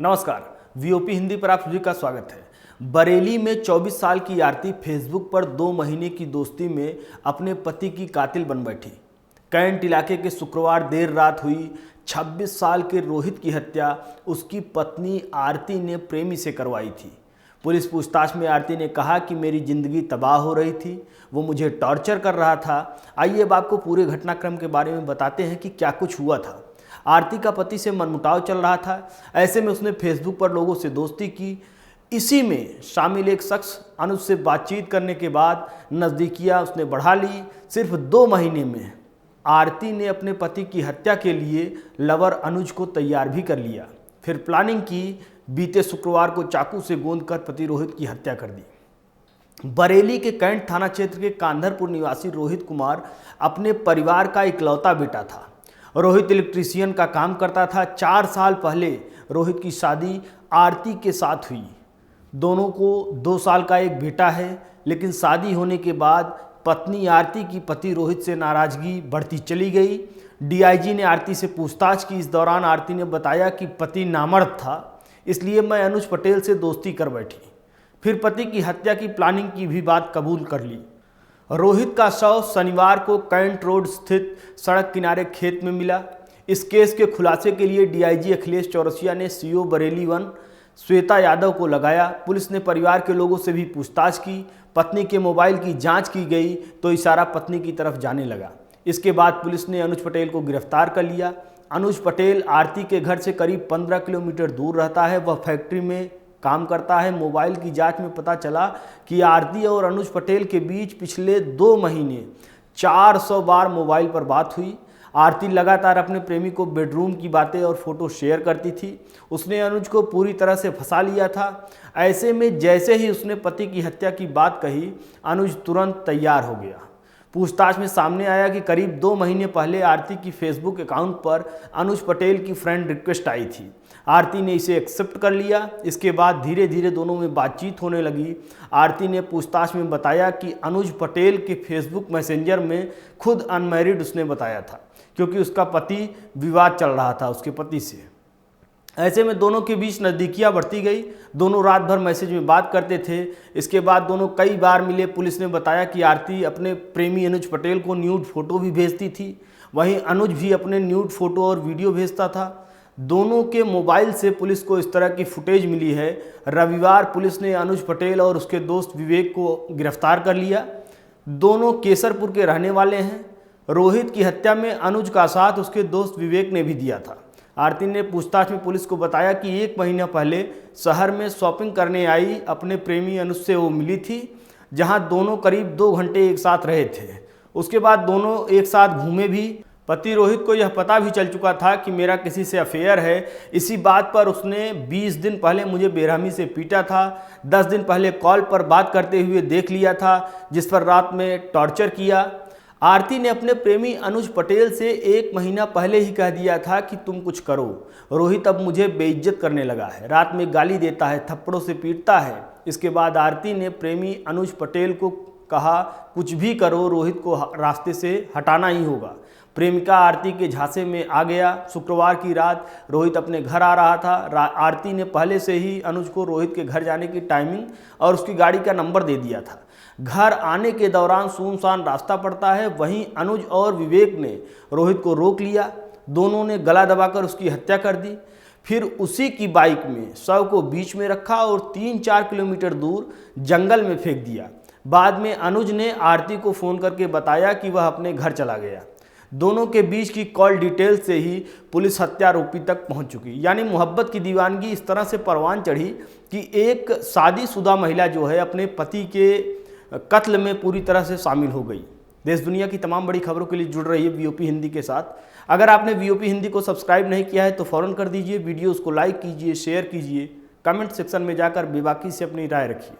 नमस्कार, वीओपी हिंदी पर आप सभी का स्वागत है। बरेली में 24 साल की आरती फेसबुक पर 2 महीने की दोस्ती में अपने पति की कातिल बन बैठी। कैंट इलाके के शुक्रवार देर रात हुई 26 साल के रोहित की हत्या उसकी पत्नी आरती ने प्रेमी से करवाई थी। पुलिस पूछताछ में आरती ने कहा कि मेरी जिंदगी तबाह हो रही थी, वो मुझे टॉर्चर कर रहा था। आइए अब आपको पूरे घटनाक्रम के बारे में बताते हैं कि क्या कुछ हुआ था। आरती का पति से मनमुटाव चल रहा था। ऐसे में उसने फेसबुक पर लोगों से दोस्ती की। इसी में शामिल एक शख्स अनुज से बातचीत करने के बाद नज़दीकियाँ उसने बढ़ा ली। सिर्फ 2 महीने में आरती ने अपने पति की हत्या के लिए लवर अनुज को तैयार भी कर लिया। फिर प्लानिंग की। बीते शुक्रवार को चाकू से गोंदकर पति रोहित की हत्या कर दी। बरेली के कैंट थाना क्षेत्र के कांधरपुर निवासी रोहित कुमार अपने परिवार का इकलौता बेटा था। रोहित इलेक्ट्रीशियन का काम करता था। 4 साल पहले रोहित की शादी आरती के साथ हुई। दोनों को 2 साल का एक बेटा है, लेकिन शादी होने के बाद पत्नी आरती की पति रोहित से नाराजगी बढ़ती चली गई। डीआईजी ने आरती से पूछताछ की। इस दौरान आरती ने बताया कि पति नामर्द था, इसलिए मैं अनुज पटेल से दोस्ती कर बैठी। फिर पति की हत्या की प्लानिंग की भी बात कबूल कर ली। रोहित का शव शनिवार को कैंट रोड स्थित सड़क किनारे खेत में मिला। इस केस के खुलासे के लिए डीआईजी अखिलेश चौरसिया ने सीओ बरेली 1 श्वेता यादव को लगाया। पुलिस ने परिवार के लोगों से भी पूछताछ की। पत्नी के मोबाइल की जांच की गई तो इशारा पत्नी की तरफ जाने लगा। इसके बाद पुलिस ने अनुज पटेल को गिरफ्तार कर लिया। अनुज पटेल आरती के घर से करीब 15 किलोमीटर दूर रहता है। वह फैक्ट्री में काम करता है। मोबाइल की जांच में पता चला कि आरती और अनुज पटेल के बीच पिछले 2 महीने 400 बार मोबाइल पर बात हुई। आरती लगातार अपने प्रेमी को बेडरूम की बातें और फोटो शेयर करती थी। उसने अनुज को पूरी तरह से फंसा लिया था। ऐसे में जैसे ही उसने पति की हत्या की बात कही, अनुज तुरंत तैयार हो गया। पूछताछ में सामने आया कि करीब 2 महीने पहले आरती की फेसबुक अकाउंट पर अनुज पटेल की फ्रेंड रिक्वेस्ट आई थी। आरती ने इसे एक्सेप्ट कर लिया। इसके बाद धीरे धीरे दोनों में बातचीत होने लगी। आरती ने पूछताछ में बताया कि अनुज पटेल के फेसबुक मैसेंजर में खुद अनमैरिड उसने बताया था, क्योंकि उसका पति विवाद चल रहा था उसके पति से। ऐसे में दोनों के बीच नज़दीकियाँ बढ़ती गई। दोनों रात भर मैसेज में बात करते थे। इसके बाद दोनों कई बार मिले। पुलिस ने बताया कि आरती अपने प्रेमी अनुज पटेल को न्यूड फोटो भी भेजती थी, वहीं अनुज भी अपने न्यूड फोटो और वीडियो भेजता था। दोनों के मोबाइल से पुलिस को इस तरह की फुटेज मिली है। रविवार पुलिस ने अनुज पटेल और उसके दोस्त विवेक को गिरफ्तार कर लिया। दोनों केसरपुर के रहने वाले हैं। रोहित की हत्या में अनुज का साथ उसके दोस्त विवेक ने भी दिया था। आरती ने पूछताछ में पुलिस को बताया कि 1 महीना पहले शहर में शॉपिंग करने आई अपने प्रेमी अनुज से वो मिली थी, जहां दोनों करीब 2 घंटे एक साथ रहे थे। उसके बाद दोनों एक साथ घूमे भी। पति रोहित को यह पता भी चल चुका था कि मेरा किसी से अफेयर है। इसी बात पर उसने 20 दिन पहले मुझे बेरहमी से पीटा था। 10 दिन पहले कॉल पर बात करते हुए देख लिया था, जिस पर रात में टॉर्चर किया। आरती ने अपने प्रेमी अनुज पटेल से 1 महीना पहले ही कह दिया था कि तुम कुछ करो, रोहित अब मुझे बेइज्जत करने लगा है, रात में गाली देता है, थप्पड़ों से पीटता है। इसके बाद आरती ने प्रेमी अनुज पटेल को कहा, कुछ भी करो, रोहित को रास्ते से हटाना ही होगा। प्रेमिका आरती के झांसे में आ गया। शुक्रवार की रात रोहित अपने घर आ रहा था। आरती ने पहले से ही अनुज को रोहित के घर जाने की टाइमिंग और उसकी गाड़ी का नंबर दे दिया था। घर आने के दौरान सुनसान रास्ता पड़ता है। वहीं अनुज और विवेक ने रोहित को रोक लिया। दोनों ने गला दबाकर उसकी हत्या कर दी। फिर उसी की बाइक में शव को बीच में रखा और 3-4 किलोमीटर दूर जंगल में फेंक दिया। बाद में अनुज ने आरती को फ़ोन करके बताया कि वह अपने घर चला गया। दोनों के बीच की कॉल डिटेल से ही पुलिस हत्यारोपी तक पहुंच चुकी। यानी मोहब्बत की दीवानगी इस तरह से परवान चढ़ी कि एक शादीशुदा महिला जो है अपने पति के कत्ल में पूरी तरह से शामिल हो गई। देश दुनिया की तमाम बड़ी खबरों के लिए जुड़ रही है वीओपी हिंदी के साथ। अगर आपने वीओपी हिंदी को सब्सक्राइब नहीं किया है तो फ़ौरन कर दीजिए। वीडियोज़ को लाइक कीजिए, शेयर कीजिए, कमेंट सेक्शन में जाकर बेबाकी से अपनी राय रखिए।